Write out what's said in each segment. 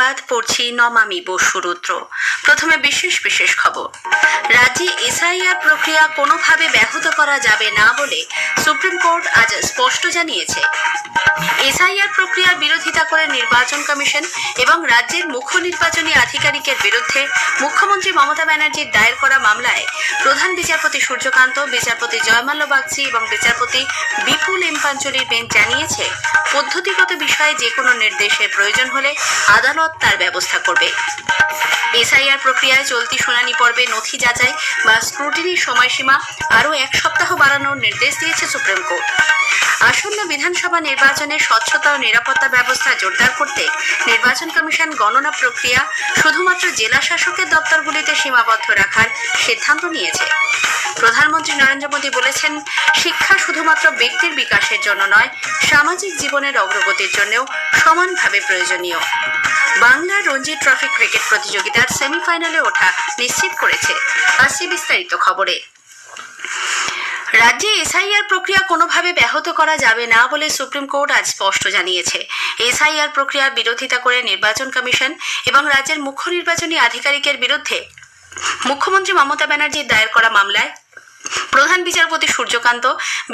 সংবাদ পড়ছি নমামি বসুরুদ্র। প্রথমে বিশেষ খবর। রাজ্যে এসআইআর প্রক্রিয়া কোনোভাবে ব্যাহত করা যাবে না বলে সুপ্রিম কোর্ট আজ স্পষ্ট জানিয়েছে। এসআইআর প্রক্রিয়ার বিরোধিতা করে নির্বাচন কমিশন এবং রাজ্যের মুখ্য নির্বাচনী আধিকারিকের বিরুদ্ধে মুখ্যমন্ত্রী মমতা ব্যানার্জির দায়ের করা মামলায় প্রধান বিচারপতি সূর্যকান্ত, বিচারপতি জয়মাল্য বাগচি এবং বিচারপতি বিপুল এম পাঞ্চলির বেঞ্চ জানিয়েছে, পদ্ধতিগত বিষয়ে যে কোনো নির্দেশের প্রয়োজন হলে আদালত তার ব্যবস্থা করবে। এসআইআর প্রক্রিয়ায় চলতি শুনানি পর্বে নথি যাচাই বা স্ক্রুটিনির সময়সীমা আরও 1 সপ্তাহ বাড়ানোর নির্দেশ দিয়েছে সুপ্রিম কোর্ট। আসন্ন বিধানসভা নির্বাচনে স্বচ্ছতা ও নিরাপত্তা ব্যবস্থা জোরদার করতে নির্বাচন কমিশন গণনা প্রক্রিয়া শুধুমাত্র জেলা শাসকের দপ্তরগুলিতে সীমাবদ্ধ রাখার সিদ্ধান্ত নিয়েছে। প্রধানমন্ত্রী নরেন্দ্র মোদী বলেছেন, শিক্ষা শুধুমাত্র ব্যক্তির বিকাশের জন্য নয়, সামাজিক জীবনের অগ্রগতির জন্যও সমানভাবে প্রয়োজনীয়। বাংলার রঞ্জি ট্রফি ক্রিকেট প্রতিযোগিতার সেমিফাইনালে ওঠা নিশ্চিত করেছে। আসছে বিস্তারিত খবরে। রাজ্যে এসআইআর প্রক্রিয়া কোনোভাবে ব্যাহত করা যাবে না বলে সুপ্রিম কোর্ট আজ স্পষ্ট জানিয়েছে। এসআইআর প্রক্রিয়ার বিরোধিতা করে নির্বাচন কমিশন এবং রাজ্যের মুখ্য নির্বাচনী আধিকারিকের বিরুদ্ধে মুখ্যমন্ত্রী মমতা ব্যানার্জির দায়ের করা মামলায় প্রধান বিচারপতি সূর্যকান্ত,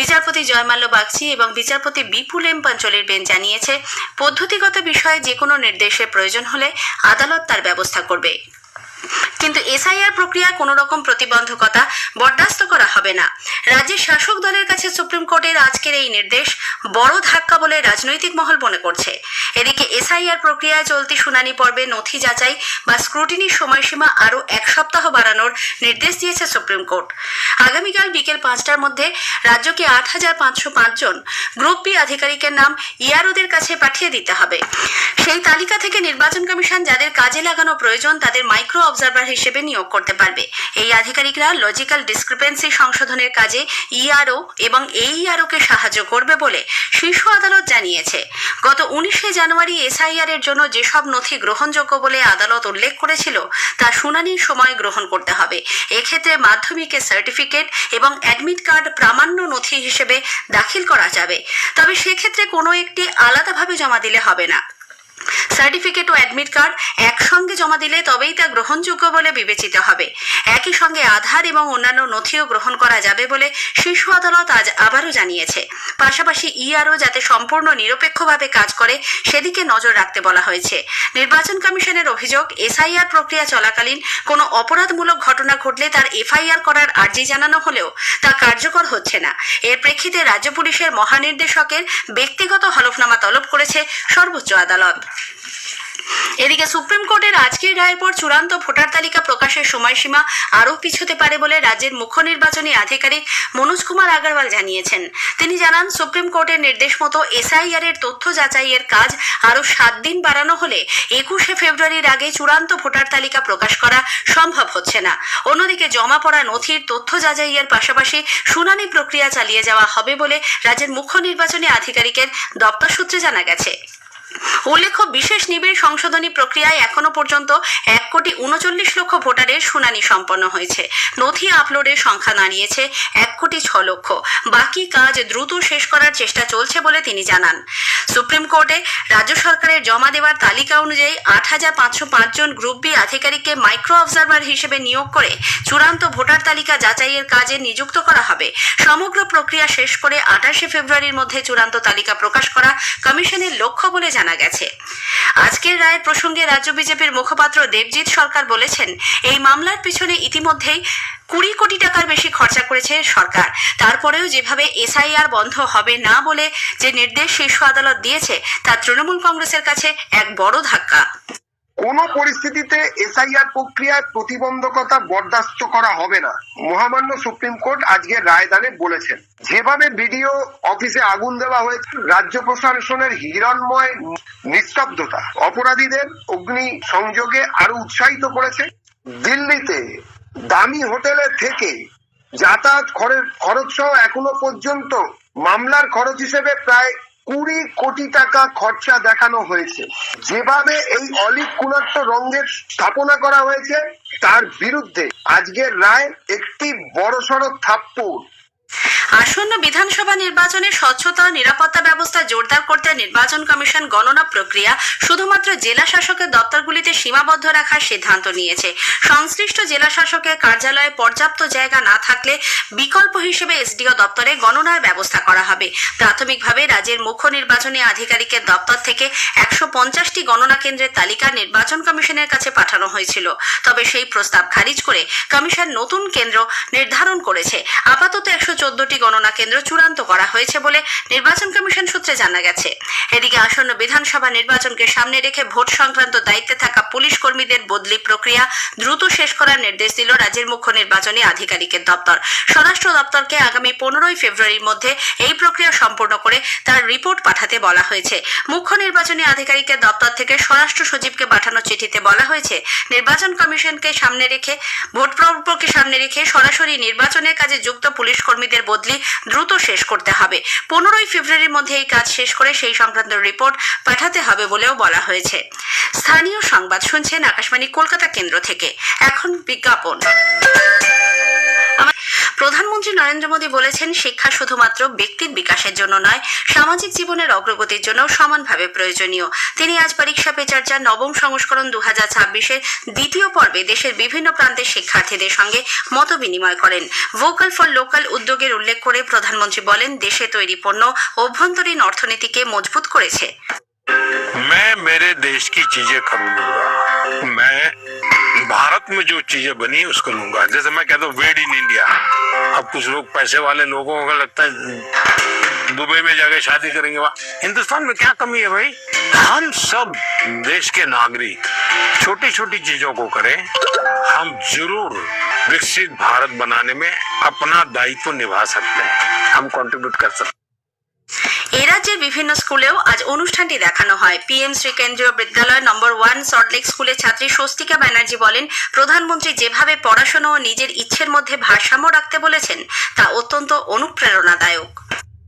বিচারপতি জয়মাল্য বাগচি এবং বিচারপতি বিপুল এম পাঞ্চলির বেঞ্চ জানিয়েছে, পদ্ধতিগত বিষয়ে যে কোনো নির্দেশের প্রয়োজন হলে আদালত তার ব্যবস্থা করবে। কিন্তু এসআইআর প্রক্রিয়া কোনো রকম প্রতিবন্ধকতা বরদাস্ত করা হবে না। রাজ্যের শাসক দলের কাছে সুপ্রিম কোর্টের আজকের এই নির্দেশ বড় ধাক্কা বলে রাজনৈতিক মহল মনে করছে। এদিকে এসআইআর প্রক্রিয়ায় চলতি শুনানি পর্বে নথি যাচাই বা স্ক্রুটিনির সময়সীমা আরও 1 সপ্তাহ বাড়ানোর নির্দেশ দিয়েছে সুপ্রিম কোর্ট। আগামীকাল বিকেল 5টার মধ্যে রাজ্যকে 8,505 জন গ্রুপ বি আধিকারিকের নাম ইআরওদের কাছে পাঠিয়ে দিতে হবে। সেই তালিকা থেকে নির্বাচন কমিশন যাদের কাজে লাগানো প্রয়োজন তাদের মাইক্রো অবজারভার হিসেবে নিয়োগ করতে পারবে। এই আধিকারিকরা লজিক্যাল ডিসক্রিপেন্সি সংশোধনের কাজে ইআরও এবং এইআরওকে সাহায্য করবে বলে শীর্ষ আদালত জানিয়েছে। গত 19শে জানুয়ারি এসআইআর এর জন্য যেসব নথি গ্রহণযোগ্য বলে আদালত উল্লেখ করেছিল তা শুনানির সময় গ্রহণ করতে হবে। এক্ষেত্রে মাধ্যমিকের সার্টিফিকেট এবং অ্যাডমিট কার্ড প্রামাণ্য নথি হিসেবে দাখিল করা যাবে, তবে সেক্ষেত্রে কোনো একটি আলাদাভাবে জমা দিলে হবে না। সার্টিফিকেট ও অ্যাডমিট কার্ড একসঙ্গে জমা দিলে তবেই তা গ্রহণযোগ্য বলে বিবেচিত হবে। একই সঙ্গে আধার এবং অন্যান্য নথিও গ্রহণ করা যাবে বলে শীর্ষ আদালত আজ আবারও জানিয়েছে। পাশাপাশি ইআরও যাতে সম্পূর্ণ নিরপেক্ষভাবে কাজ করে সেদিকে নজর রাখতে বলা হয়েছে। নির্বাচন কমিশনের অভিযোগ, এসআইআর প্রক্রিয়া চলাকালীন কোনো অপরাধমূলক ঘটনা ঘটলে তার এফআইআর করার আর্জি জানানো হলেও তা কার্যকর হচ্ছে না। এর প্রেক্ষিতে রাজ্য পুলিশের মহানির্দেশকের ব্যক্তিগত হলফনামা তলব করেছে সর্বোচ্চ আদালত। এদিকে সুপ্রিম কোর্টের আজকের রায়ের পর চূড়ান্ত ভোটার তালিকা প্রকাশের সময়সীমা আরও পিছোতে পারে বলে রাজ্যের মুখ্য নির্বাচনী আধিকারিক মনোজ কুমার আগরওয়াল জানিয়েছেন। তিনি জানান, সুপ্রিম কোর্টের নির্দেশ মতো এসআইআর এর তথ্য যাচাইয়ের কাজ আরও 7 দিন বাড়ানো হলে 21শে ফেব্রুয়ারির আগে চূড়ান্ত ভোটার তালিকা প্রকাশ করা সম্ভব হচ্ছে না। অন্যদিকে জমা পড়া নথির তথ্য যাচাইয়ের পাশাপাশি শুনানি প্রক্রিয়া চালিয়ে যাওয়া হবে বলে রাজ্যের মুখ্য নির্বাচনী আধিকারিকের দপ্তর সূত্রে জানা গেছে। উল্লেখ্য, বিশেষ নিবিড় সংশোধনী প্রক্রিয়ায় এখনো পর্যন্ত 1,39,00,000 ভোটারের শুনানি সম্পন্ন হয়েছে। নথি আপলোডের সংখ্যা দাঁড়িয়েছে 1,06,00,000। বাকি কাজ দ্রুত শেষ করার চেষ্টা চলছে বলে তিনি জানান। সুপ্রিম কোর্টে রাজ্য সরকারের জমা দেওয়ার তালিকা অনুযায়ী 8,505 জন গ্রুপ বি আধিকারিককে মাইক্রো অবজারভার হিসেবে নিয়োগ করে চূড়ান্ত ভোটার তালিকা যাচাইয়ের কাজে নিযুক্ত করা হবে। সমগ্র প্রক্রিয়া শেষ করে 28শে ফেব্রুয়ারির মধ্যে চূড়ান্ত তালিকা প্রকাশ করা কমিশনের লক্ষ্য বলে জানা গেছে। আজকের রায়ের প্রসঙ্গে রাজ্য বিজেপির মুখপাত্র দেবজিৎ সরকার বলেছেন, এই মামলার পিছনে ইতিমধ্যেই 20 কোটি টাকার বেশি খরচা করেছে সরকার। তারপরেও যেভাবে এসআইআর বন্ধ হবে না বলে যে নির্দেশ শীর্ষ আদালত দিয়েছে তা তৃণমূল কংগ্রেসের কাছে এক বড় ধাক্কা। কোনো পরিস্থিতিতে এসআইআর প্রক্রিয়ায় প্রতিবন্ধকতা বরদাস্ত করা হবে না, মহামান্য সুপ্রিম কোর্ট আজকে রায়দানে বলেছেন। যেভাবে বিডিও অফিসে আগুন দেওয়া হয়েছে, রাজ্য প্রশাসনের হিরণময় নিস্তব্ধতা অপরাধীদের অগ্নি সংযোগে আরো উৎসাহিত করেছে। দিল্লিতে দামি হোটেলে থেকে যাতায়াত খরচ সহ এখনো পর্যন্ত মামলার খরচ হিসেবে প্রায় 20 কোটি টাকা খরচা দেখানো হয়েছে। যেভাবে এই অলিক কুণাট্ট রঙের স্থাপনা করা হয়েছে তার বিরুদ্ধে আজকের রায় একটি বড়সড় থাপ্পড়। আসন্ন বিধানসভা নির্বাচনে স্বচ্ছতা ও নিরাপত্তা ব্যবস্থা জোরদার করতে নির্বাচন কমিশন গণনা প্রক্রিয়া শুধুমাত্র জেলা শাসকের দপ্তরগুলিতে সীমাবদ্ধ রাখার সিদ্ধান্ত নিয়েছে। সংশ্লিষ্ট জেলা শাসকের কার্যালয়ে পর্যাপ্ত জায়গা না থাকলে বিকল্প হিসেবে এসডিও দপ্তরে গণনার ব্যবস্থা করা হবে। প্রাথমিকভাবে রাজ্যের মুখ্য নির্বাচনী আধিকারিকের দপ্তর থেকে 150টি গণনা কেন্দ্রের তালিকা নির্বাচন কমিশনের কাছে পাঠানো হয়েছিল, তবে সেই প্রস্তাব খারিজ করে কমিশন নতুন কেন্দ্র নির্ধারণ করেছে। আপাতত 114টি গণনা কেন্দ্র চূড়ান্ত করা হয়েছে বলে নির্বাচন কমিশন সূত্রে জানা গেছে। এদিকে আসন্ন বিধানসভা নির্বাচনকে সামনে রেখে ভোট সংক্রান্ত দায়িত্বে থাকা পুলিশ কর্মীদের বদলি প্রক্রিয়া দ্রুত শেষ করার নির্দেশ দিল রাজ্যের মুখ্য নির্বাচনী আধিকারিকের দপ্তর। স্বরাষ্ট্র দপ্তরকে আগামী 15ই ফেব্রুয়ারির মধ্যে এই প্রক্রিয়া সম্পূর্ণ করে তার রিপোর্ট পাঠাতে বলা হয়েছে। মুখ্য নির্বাচনী আধিকারিকের দপ্তর থেকে স্বরাষ্ট্র সচিবকে পাঠানো চিঠিতে বলা হয়েছে, নির্বাচন কমিশনকে সামনে রেখে ভোট পর্বকে সামনে রেখে সরাসরি নির্বাচনের কাজে যুক্ত পুলিশ কর্মীদের বদলি দ্রুত শেষ করতে হবে। 15ই ফেব্রুয়ারির মধ্যে এই কাজ শেষ করে সেই সংক্রান্ত রিপোর্ট পাঠাতে হবে বলেও বলা হয়েছে। স্থানীয় সংবাদ শুনছেন আকাশবাণী কলকাতা কেন্দ্র থেকে। এখন বিজ্ঞাপন। প্রধানমন্ত্রী নরেন্দ্র মোদী বলেছেন, শিক্ষা শুধুমাত্র ব্যক্তির বিকাশের জন্য নয়, সামাজিক জীবনের অগ্রগতির জন্য সমানভাবে প্রয়োজনীয়। তিনি আজ পরীক্ষা পে চর্চা নবম সংস্করণ 2026-এর দ্বিতীয় পর্বে দেশের বিভিন্ন প্রান্তের শিক্ষার্থীদের সঙ্গে মত বিনিময় করেন। ভোকাল ফর লোকাল উদ্যোগের উল্লেখ করে প্রধানমন্ত্রী বলেন, দেশে তৈরি পণ্য অভ্যন্তরীণ অর্থনীতিকে মজবুত করেছে। मैं मेरे देश की चीजें खरीदूंगा, मैं भारत में जो चीजें बनी उसको लूंगा। जैसे मैं कहता हूँ वेड इन इंडिया। अब कुछ लोग पैसे वाले लोगों को लगता है दुबई में जाके शादी करेंगे। वहाँ हिंदुस्तान में क्या कमी है भाई? हम सब देश के नागरिक छोटी छोटी चीजों को करें, हम जरूर विकसित भारत बनाने में अपना दायित्व निभा सकते हैं, हम कंट्रीब्यूट कर सकते हैं। এ রাজ্যের বিভিন্ন স্কুলেও আজ অনুষ্ঠানটি দেখানো হয়। পিএম শ্রী কেন্দ্রীয় বিদ্যালয় নম্বর 1 সল্টলেক স্কুলের ছাত্রী স্বস্তিকা ব্যানার্জি বলেন, প্রধানমন্ত্রী যেভাবে পড়াশোনা ও নিজের ইচ্ছের মধ্যে ভারসাম্য রাখতে বলেছেন তা অত্যন্ত অনুপ্রেরণাদায়ক।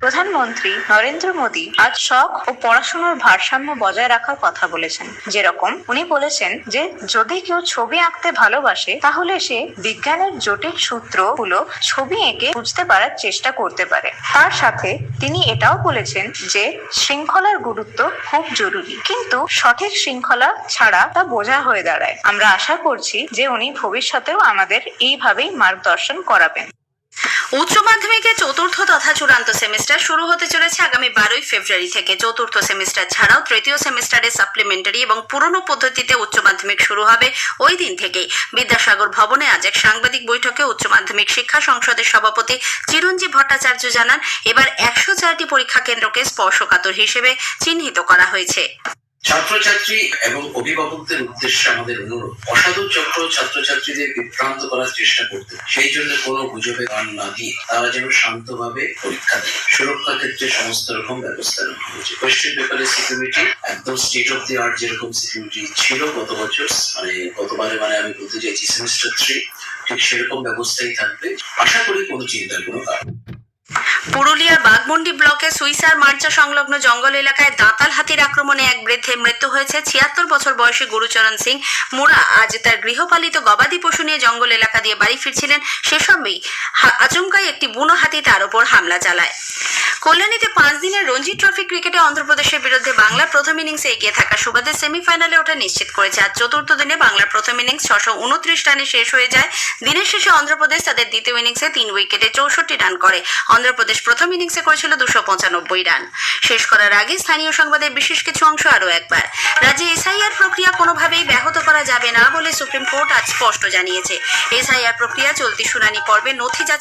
প্রধানমন্ত্রী নরেন্দ্র মোদী আজ শখ ও পড়াশোনার ভারসাম্য বজায় রাখার কথা বলেছেন। যেরকম উনি বলেছেন যে যদি কেউ ছবি আঁকতে ভালোবাসে তাহলে সে বিজ্ঞানের জটিল সূত্রগুলো ছবি এঁকে বুঝতে পারার চেষ্টা করতে পারে। তার সাথে তিনি এটাও বলেছেন যে শৃঙ্খলার গুরুত্ব খুব জরুরি, কিন্তু সঠিক শৃঙ্খলা ছাড়া তা বোঝা হয়ে দাঁড়ায়। আমরা আশা করছি যে উনি ভবিষ্যতেও আমাদের এইভাবেই মার্গদর্শন করাবেন। উচ্চ মাধ্যমিকের চতুর্থ তথা চূড়ান্ত সেমিস্টার শুরু হতে চলেছে আগামী 12ই ফেব্রুয়ারি থেকে। চতুর্থ সেমিস্টার ছাড়াও তৃতীয় সেমিস্টারে সাপ্লিমেন্টারি এবং পুরনো পদ্ধতিতে উচ্চ মাধ্যমিক শুরু হবে ওই দিন থেকেই। বিদ্যাসাগর ভবনে আজ এক সাংবাদিক বৈঠকে উচ্চ মাধ্যমিক শিক্ষা সংসদের সভাপতি চিরঞ্জীব ভট্টাচার্য জানান, এবার 104টি পরীক্ষা কেন্দ্রকে স্পর্শকাতর হিসেবে চিহ্নিত করা হয়েছে। ছাত্রছাত্রী এবং অভিভাবকদের উদ্দেশ্যে আমাদের অনুরোধ, অসাধু চক্র ছাত্রছাত্রীদের বিভ্রান্ত করার চেষ্টা করতে, সেই জন্য কোনো গুজবে কান না দিয়ে তারা যেন শান্তভাবে পরীক্ষা দেয়। সুরক্ষার ক্ষেত্রে সমস্ত রকম ব্যবস্থা নেওয়া হয়েছে। কোয়েশ্চেন পেপারের সিকিউরিটি একদম স্টেট অফ দি আর্ট যেরকম সিকিউরিটি ছিল গত বছর, গতবারে আমি বলতে চাইছি সেমিস্টার 3, ঠিক সেরকম ব্যবস্থাই থাকবে। আশা করি কোনো চিন্তার কোনো কারণ। পুরুলিয়ার বাঘমুন্ডি ব্লকে সুইসার মার্চা সংলগ্ন জঙ্গল এলাকায় দাঁতাল হাতির আক্রমণে এক বৃদ্ধের মৃত্যু হয়েছে। 76 বছর বয়সী গুরুচরণ সিং মুরা আজ তার গৃহপালিত গবাদি পশু নিয়ে জঙ্গল এলাকা দিয়ে বাড়ি ফিরছিলেন। সে সময়ই আচমকাই একটি বুনো হাতি তার উপর হামলা চালায়। কল্যাণীতে 5 দিনের রঞ্জি ট্রফি ক্রিকেটে অন্ধ্রপ্রদেশের বিরুদ্ধে বাংলার প্রথম ইনিংসে এগিয়ে থাকা সুবাদে সেমিফাইনালে ওঠা নিশ্চিত করেছে। আজ চতুর্থ দিনে বাংলার প্রথম ইনিংস 629 রানে শেষ হয়ে যায়। দিনের শেষে অন্ধ্রপ্রদেশ তাদের দ্বিতীয় ইনিংসে 3 উইকেটে 64 রান করে। অন্ধ্রপ্রদেশ প্রথম ইনিংসে করেছিল 295 রান। শেষ করার আগে স্থানীয় সংবাদের বিশেষ কিছু অংশ আরও একবার। রাজ্যে এসআইআর প্রক্রিয়া কোনোভাবেই ব্যাহত করা যাবে না বলে সুপ্রিম কোর্ট আজ স্পষ্ট জানিয়েছে। এসআইআর প্রক্রিয়া চলতি শুনানি পর্বে নথি